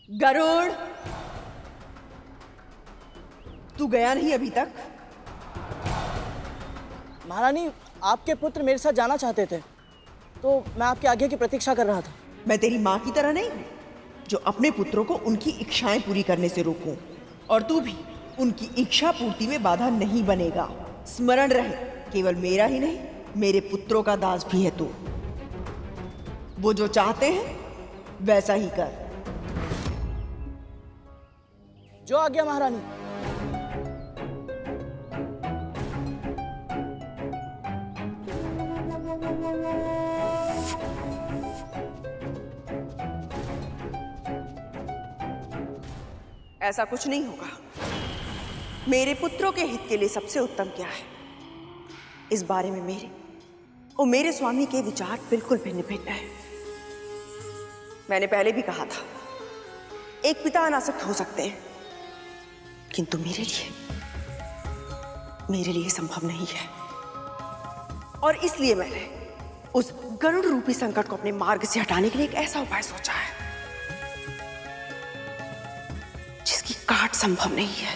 गरुड़, तू गया नहीं अभी तक? महारानी, आपके पुत्र मेरे साथ जाना चाहते थे, तो मैं आपके आज्ञा की प्रतीक्षा कर रहा था। मैं तेरी माँ की तरह नहीं हूं, जो अपने पुत्रों को उनकी इच्छाएं पूरी करने से रोकूं। और तू भी उनकी इच्छा पूर्ति में बाधा नहीं बनेगा। स्मरण रहे, केवल मेरा ही नहीं, मेरे पुत्रों का दास भी है तू। वो जो चाहते हैं वैसा ही कर। जो आज्ञा महारानी। ऐसा कुछ नहीं होगा। मेरे पुत्रों के हित के लिए सबसे उत्तम क्या है, इस बारे में मेरे और मेरे स्वामी के विचार बिल्कुल भिन्न भिन्न हैं। मैंने पहले भी कहा था, एक पिता अनासक्त हो सकते हैं, किंतु मेरे लिए संभव नहीं है। और इसलिए मैंने उस गरुड़ रूपी संकट को अपने मार्ग से हटाने के लिए एक ऐसा उपाय सोचा है जिसकी काट संभव नहीं है।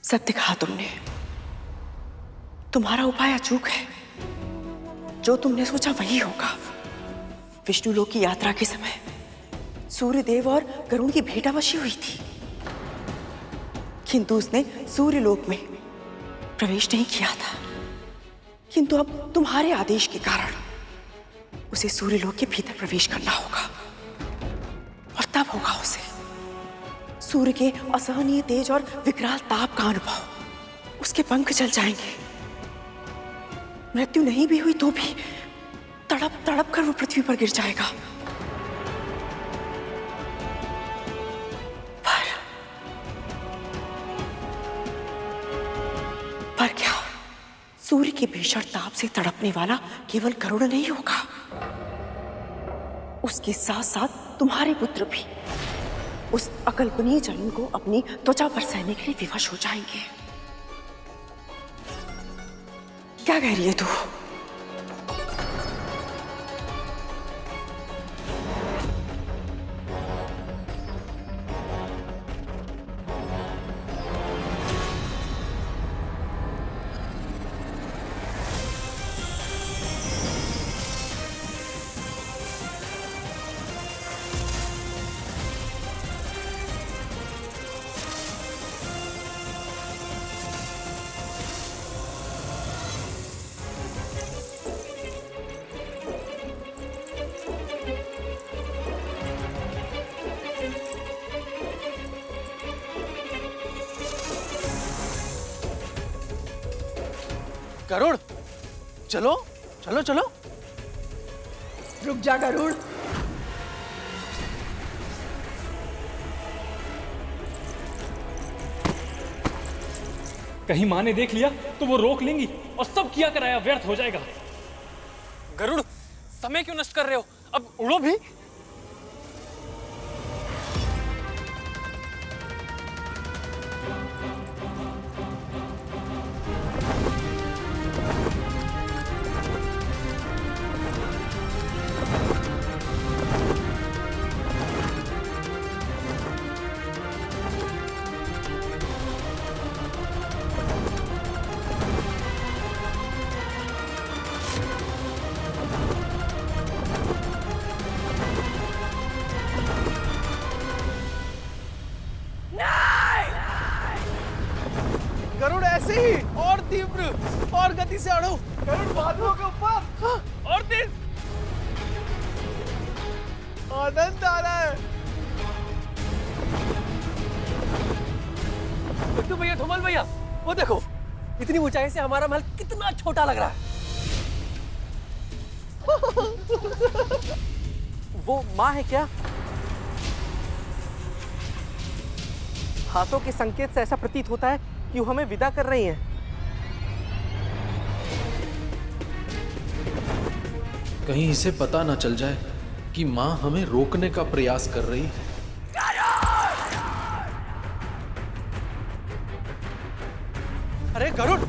सत्य कहा तुमने, तुम्हारा उपाय अचूक है। जो तुमने सोचा वही होगा। विष्णु लोक की यात्रा के समय सूर्यदेव और गरुड़ की भेंटावशी हुई थी, किंतु उसने सूर्यलोक में प्रवेश नहीं किया था। किंतु अब तुम्हारे आदेश के कारण उसे सूर्यलोक के भीतर प्रवेश करना होगा, और तब होगा उसे सूर्य के असहनीय तेज और विकराल ताप का अनुभव। उसके पंख जल जाएंगे। मृत्यु नहीं भी हुई तो भी तड़प तड़प कर वो पृथ्वी पर गिर जाएगा। पर क्या सूर्य के भीषण ताप से तड़पने वाला केवल गरुड़ नहीं होगा, उसके साथ साथ तुम्हारे पुत्र भी उस अकल्पनीय जलन को अपनी त्वचा पर सहने के लिए विवश हो जाएंगे। क्या कह रही है तू? गरुड़, चलो चलो चलो। रुक जा गरुड़। कहीं माँ ने देख लिया तो वो रोक लेंगी और सब किया कराया व्यर्थ हो जाएगा। गरुड़, समय क्यों नष्ट कर रहे हो? अब उड़ो भी। गरुड़ ऐसे ही और तीव्र और गति से अड़ो। गरुड़ बादलों के ऊपर और तेज। आनंद आ रहा है। बिट्टू भैया, धूमल भैया, वो देखो, इतनी ऊंचाई से हमारा महल कितना छोटा लग रहा है। वो माँ है क्या? हाथों के संकेत से ऐसा प्रतीत होता है कि वो हमें विदा कर रही हैं। कहीं इसे पता न चल जाए कि माँ हमें रोकने का प्रयास कर रही है। अरे गरुड़,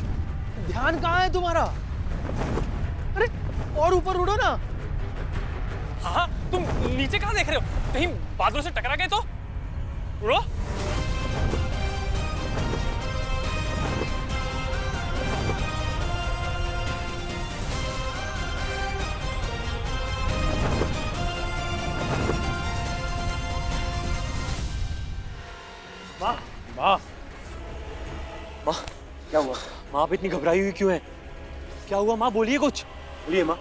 ध्यान कहाँ है तुम्हारा? अरे और ऊपर उड़ो ना। हाँ, तुम नीचे कहाँ देख रहे हो? कहीं बादलों से टकरा गए तो? उड़ो। माँ माँ माँ क्या हुआ? माँ आप इतनी घबराई हुई क्यों है? क्या हुआ माँ? बोलिए कुछ। बोलिए माँ।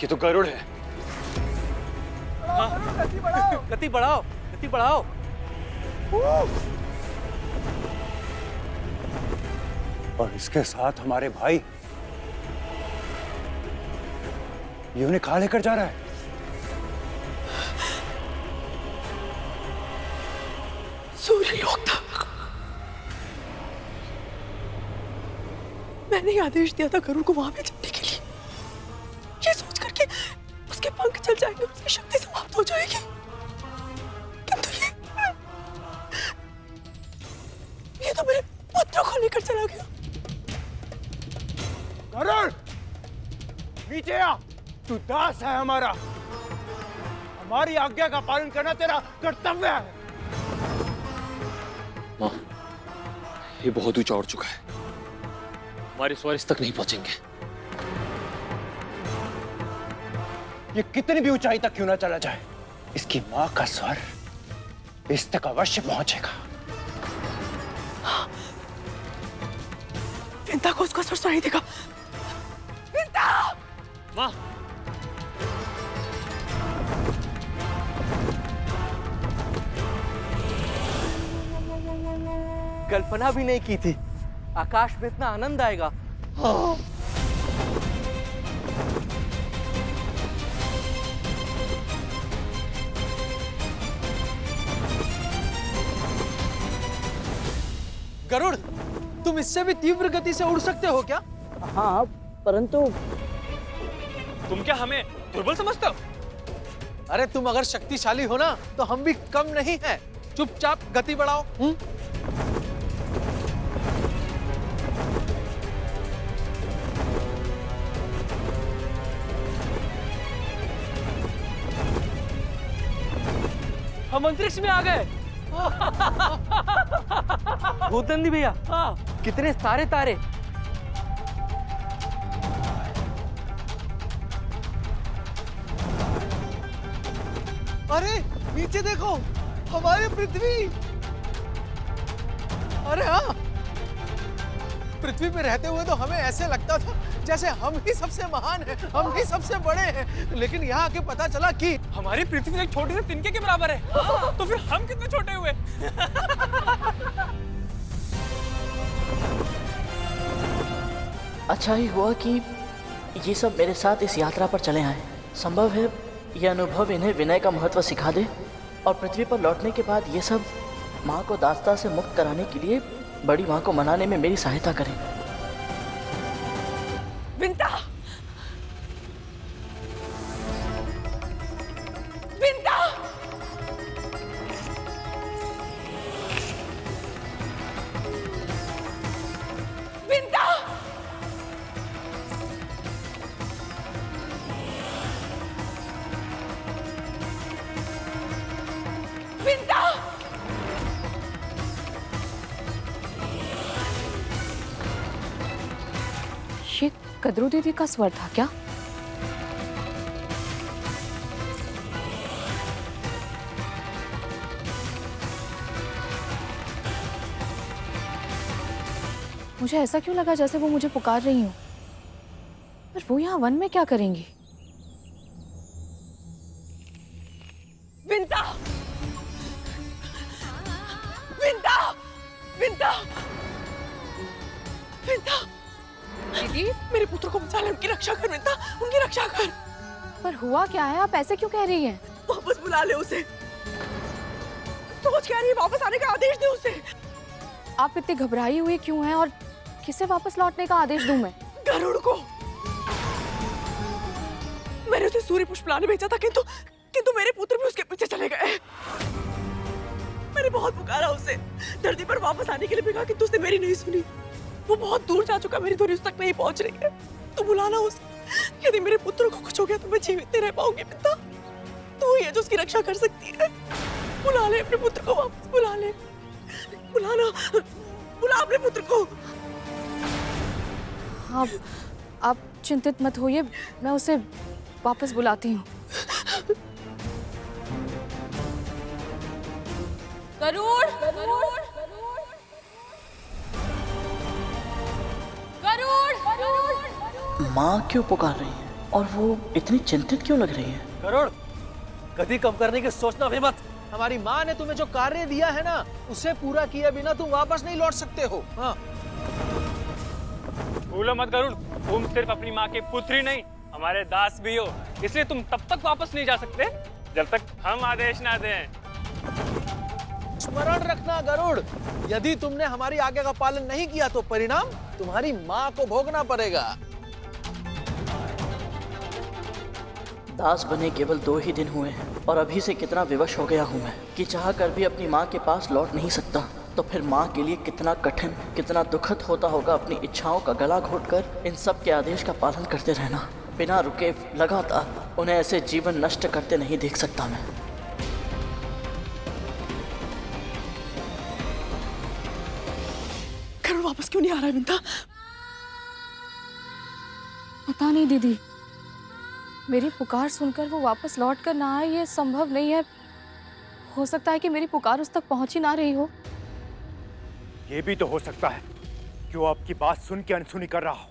ये तो गरुड़ है। गति बढ़ाओ, गति बढ़ाओ, गति बढ़ाओ। और इसके साथ हमारे भाई, ये उन्हें कहाँ लेकर जा रहा है? सूर्यलोक था। मैंने ही आदेश दिया था गरुड़ को वहां पे चढ़ने के लिए, ये सोच करके उसके पंख चल जाएंगे, उसकी शक्ति समाप्त हो जाएगी। किंतु ये तो मेरे पुत्र को लेकर चला गया। गरुड़, नीचे आ। तू दास है हमारा, हमारी आज्ञा का पालन करना तेरा कर्तव्य है। माँ, ये बहुत ऊंचा उड़ चुका है, हमारे स्वर इस तक नहीं पहुंचेंगे। ये कितनी भी ऊंचाई तक क्यों ना चला जाए, इसकी माँ का स्वर इस तक अवश्य पहुंचेगा। विंता को उसका स्वर सुनाई देगा। विंता! माँ, कल्पना भी नहीं की थी आकाश में इतना आनंद आएगा। गरुड़, तुम इससे भी तीव्र गति से उड़ सकते हो क्या? हाँ, परंतु तुम क्या हमें दुर्बल समझते हो? अरे तुम अगर शक्तिशाली हो ना तो हम भी कम नहीं हैं। चुपचाप गति बढ़ाओ। हम अंतरिक्ष में आ गए। भूतनंदी भैया, कितने सारे तारे। अरे नीचे देखो, हमारी पृथ्वी। अरे हाँ, पृथ्वी पे रहते हुए तो हमें ऐसे लगता था जैसे हम ही सबसे महान हैं, हम ही सबसे बड़े हैं, लेकिन यहाँ आके पता चला कि हमारी पृथ्वी तो एक छोटे से तिनके के बराबर है। तो फिर हम कितने छोटे हुए? अच्छा ही हुआ कि ये सब मेरे साथ इस यात्रा पर चले आए। संभव है यह अनुभव इन्हें विनय का महत्व सिखा दे और पृथ्वी पर लौटने के बाद ये सब माँ को दास्ता से मुक्त कराने के लिए बड़ी माँ को मनाने में मेरी सहायता करें। विंता! विंता! विंता! विंता! ये कद्रू दीदी का स्वर था क्या? मुझे ऐसा क्यों लगा जैसे वो मुझे पुकार रही हूँ। पर वो यहाँ वन में क्या करेंगी? विंता! विंता! विंता! विंता! दीदी, मेरे पुत्र को बचा ले, उनकी रक्षा कर विंता, उनकी रक्षा कर। पर हुआ क्या है? आप ऐसे क्यों कह रही हैं? वापस बुला ले उसे। सोच क्या रही है? वापस आने का आदेश दे उसे। आप इतनी घबराई हुई क्यों हैं और किसे वापस लौटने का आदेश दूं मैं? गरुड़ को। मैंने उसे सूर्य पुष्प लाने भेजा था, किंतु मेरे पुत्र भी उसके पीछे चले गए। उसे धरती पर वापस आने के लिए भी कहा, किंतु उसने मेरी नहीं सुनी। वो बहुत दूर जा चुका, मेरी धुरी उस तक नहीं पहुंच रही है। तू बुलाना उसे। यदि मेरे पुत्र को कुछ हो गया तो मैं जीवित नहीं रह पाऊंगी पिता। तू ही है जो उसकी रक्षा कर सकती है। बुला ले अपने पुत्र को, वापस बुला ले। बुलाना, बुला अपने पुत्र को। आप चिंतित मत होइए, मैं उसे वापस बुलाती हूँ। गरुड़, गरुड़, गरुड़, गरुड़। माँ क्यों पुकार रही है और वो इतनी चिंतित क्यों लग रही है? गरुड़, गति कम करने की सोचना भी मत। हमारी माँ ने तुम्हें जो कार्य दिया है ना, उसे पूरा किए बिना तुम वापस नहीं लौट सकते हो। हाँ। भूलो मत गरुड़, तुम सिर्फ अपनी माँ के पुत्र ही नहीं, हमारे दास भी हो। इसलिए तुम तब तक वापस नहीं जा सकते जब तक हम आदेश ना दें। स्मरण रखना गरुड़, यदि तुमने हमारी आज्ञा का पालन नहीं किया तो परिणाम तुम्हारी माँ को भोगना पड़ेगा। दास बने केवल 2 ही दिन हुए हैं और अभी से कितना विवश हो गया हूँ मैं कि चाह कर भी अपनी माँ के पास लौट नहीं सकता। तो फिर माँ के लिए कितना कठिन, कितना दुखद होता होगा अपनी इच्छाओं का गला घोटकर इन सब के आदेश का पालन करते रहना, बिना रुके लगातार। उन्हें ऐसे जीवन नष्ट करते नहीं देख सकता मैं। गरुड़ वापस क्यों नहीं आ रहा है विंता? पता नहीं दीदी, मेरी पुकार सुनकर वो वापस लौट कर ना आए, ये संभव नहीं है। हो सकता है कि मेरी पुकार उस तक पहुंच ही ना रही हो। ये भी तो हो सकता है कि वो आपकी बात सुन के अनसुनी कर रहा हो,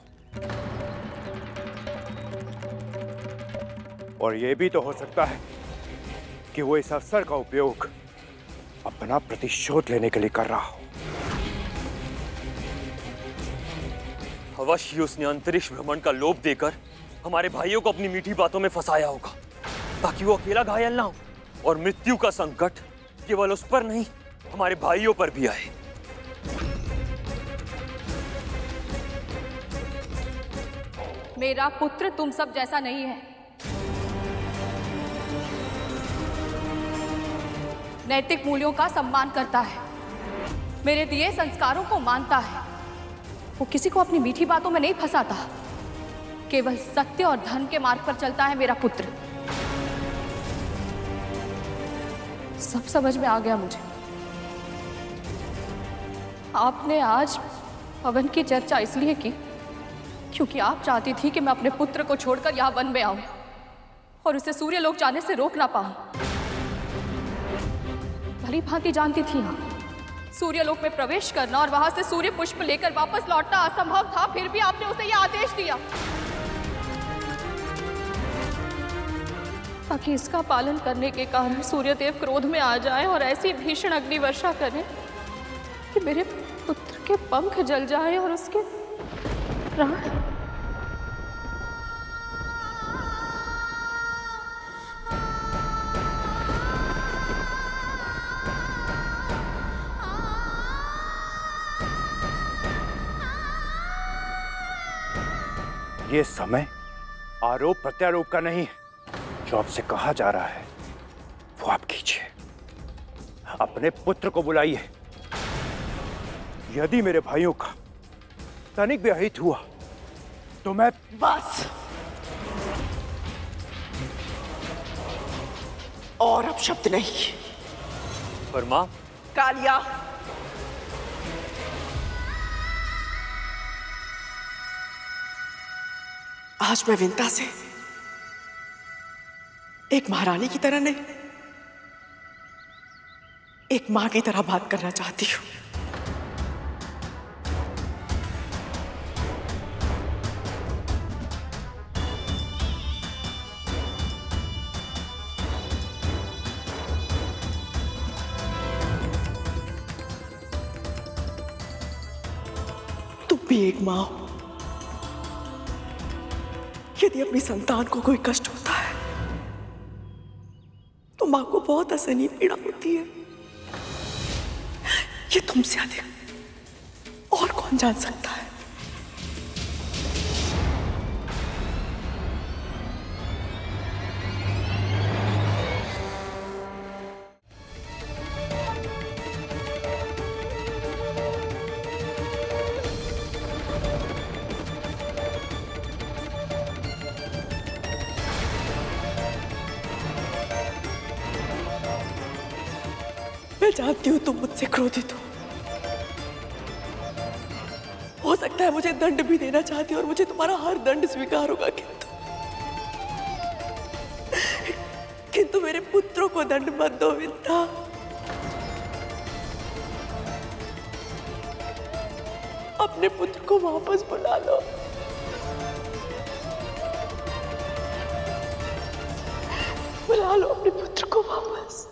और ये भी तो हो सकता है कि वो इस अवसर का उपयोग अपना प्रतिशोध लेने के लिए कर रहा हो। अवश्य उसने अंतरिक्ष भ्रमण का लोभ देकर हमारे भाइयों को अपनी मीठी बातों में फंसाया होगा, ताकि वो अकेला घायल ना हो और मृत्यु का संकट केवल उस पर नहीं, हमारे भाइयों पर भी आए। मेरा पुत्र तुम सब जैसा नहीं है। नैतिक मूल्यों का सम्मान करता है, मेरे दिए संस्कारों को मानता है। वो किसी को अपनी मीठी बातों में नहीं फंसाता, केवल सत्य और धर्म के मार्ग पर चलता है मेरा पुत्र। सब समझ में आ गया मुझे। आपने आज पवन की चर्चा इसलिए की क्योंकि आप चाहती थी कि मैं अपने पुत्र को छोड़कर यहाँ वन में आऊं और उसे सूर्यलोक जाने से रोक ना पाऊं। भली भांति जानती थी आप, सूर्यलोक में प्रवेश करना और वहां से सूर्य पुष्प लेकर वापस लौटना असंभव था, फिर भी आपने उसे यह आदेश दिया ताकि इसका पालन करने के कारण सूर्यदेव क्रोध में आ जाए और ऐसी भीषण अग्नि वर्षा करें कि मेरे पुत्र के पंख जल जाए और उसके प्राण। ये समय आरोप प्रत्यारोप का नहीं है। जो आपसे कहा जा रहा है वो आप कीजिए। अपने पुत्र को बुलाइए। यदि मेरे भाइयों का तनिक भी अहित हुआ तो मैं बस, और अब शब्द नहीं। पर मां, कालिया, आज मैं विंता से एक महारानी की तरह नहीं, एक मां की तरह बात करना चाहती हूं। तुम भी एक मां हो। यदि अपनी संतान को कोई कष्ट होता है तो मां को बहुत असहनीय पीड़ा होती है। ये तुमसे अधिक और कौन जान सकता है। मैं जानती हूँ तुम मुझसे क्रोधित हो सकता है मुझे दंड भी देना चाहती हो और मुझे तुम्हारा हर दंड स्वीकार होगा, किंतु मेरे पुत्रों को दंड मत दो विद्या। अपने पुत्र को वापस बुला लो। बुला लो अपने पुत्र को वापस।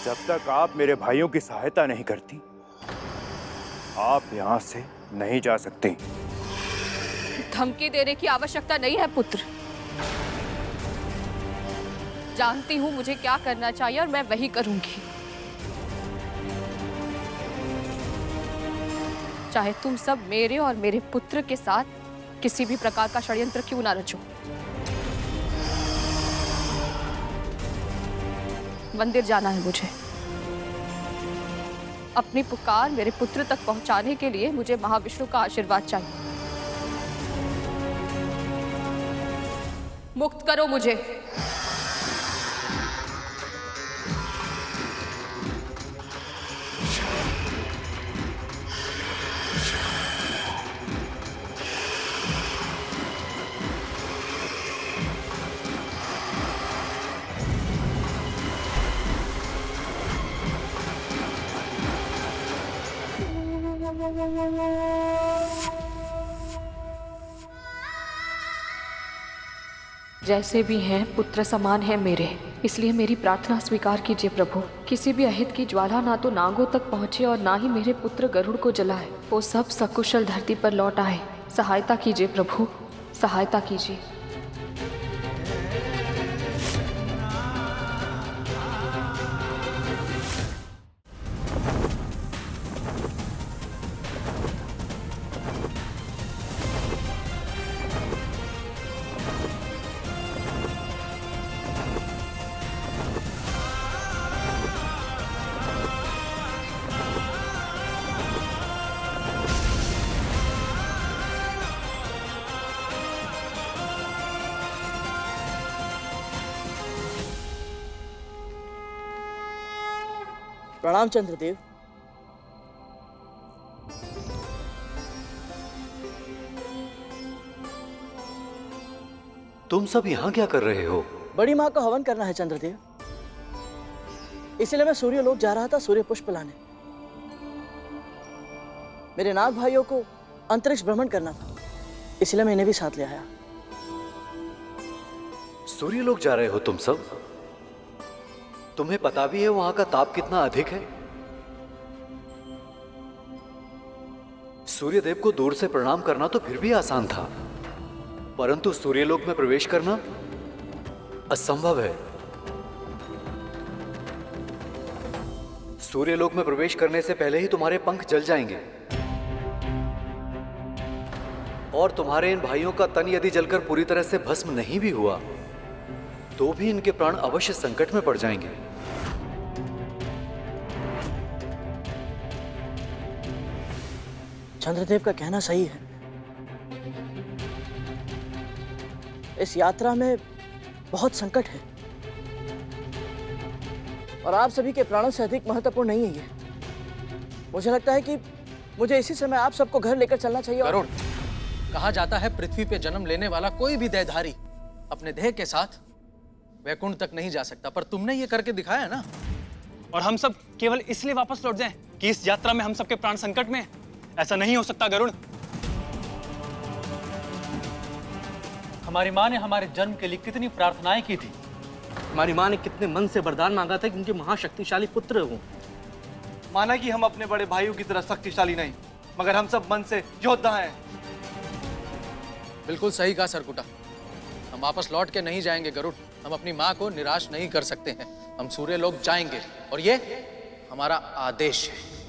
जब तक आप मेरे भाइयों की सहायता नहीं करती, आप यहां से नहीं जा सकती। धमकी देने की आवश्यकता नहीं है पुत्र। जानती हूं मुझे क्या करना चाहिए और मैं वही करूंगी, चाहे तुम सब मेरे और मेरे पुत्र के साथ किसी भी प्रकार का षड्यंत्र क्यों ना रचो। मंदिर जाना है मुझे। अपनी पुकार मेरे पुत्र तक पहुंचाने के लिए मुझे महाविष्णु का आशीर्वाद चाहिए। मुक्त करो मुझे। जैसे भी हैं पुत्र समान है मेरे, इसलिए मेरी प्रार्थना स्वीकार कीजिए प्रभु। किसी भी अहित की ज्वाला ना तो नागों तक पहुँचे और ना ही मेरे पुत्र गरुड़ को जलाए। वो सब सकुशल धरती पर लौट आए। सहायता कीजिए प्रभु, सहायता कीजिए। प्रणाम चंद्रदेव। तुम सब यहाँ क्या कर रहे हो? बड़ी माँ का हवन करना है चंद्रदेव, इसलिए मैं सूर्यलोक जा रहा था सूर्य पुष्प लाने। मेरे नाग भाइयों को अंतरिक्ष भ्रमण करना था, इसलिए मैं इन्हें भी साथ ले आया। सूर्यलोक जा रहे हो तुम सब? तुम्हें पता भी है वहां का ताप कितना अधिक है? सूर्यदेव को दूर से प्रणाम करना तो फिर भी आसान था, परंतु सूर्यलोक में प्रवेश करना असंभव है। सूर्यलोक में प्रवेश करने से पहले ही तुम्हारे पंख जल जाएंगे, और तुम्हारे इन भाइयों का तन यदि जलकर पूरी तरह से भस्म नहीं भी हुआ तो भी इनके प्राण अवश्य संकट में पड़ जाएंगे। चंद्रदेव का कहना सही है। इस यात्रा में बहुत संकट है और आप सभी के प्राणों से अधिक महत्वपूर्ण नहीं है ये। मुझे लगता है कि मुझे इसी समय आप सबको घर लेकर चलना चाहिए। गरुड़, कहा जाता है पृथ्वी पे जन्म लेने वाला कोई भी देहधारी अपने देह के साथ वैकुंठ तक नहीं जा सकता, पर तुमने ये करके दिखाया ना। और हम सब केवल इसलिए वापस लौट जाएं कि इस यात्रा में हम सबके प्राण संकट में हैं। ऐसा नहीं हो सकता गरुड़। हमारी माँ ने हमारे जन्म के लिए कितनी प्रार्थनाएं की थी। हमारी माँ ने कितने मन से वरदान मांगा था कि उनके महाशक्तिशाली पुत्र हों। माना कि हम अपने बड़े भाइयों की तरह शक्तिशाली नहीं, मगर हम सब मन से योद्धा हैं। बिल्कुल सही कहा सरकुटा। हम वापस लौट के नहीं जाएंगे गरुड़। हम अपनी माँ को निराश नहीं कर सकते हैं। हम सूर्य लोक जाएंगे और ये हमारा आदेश है।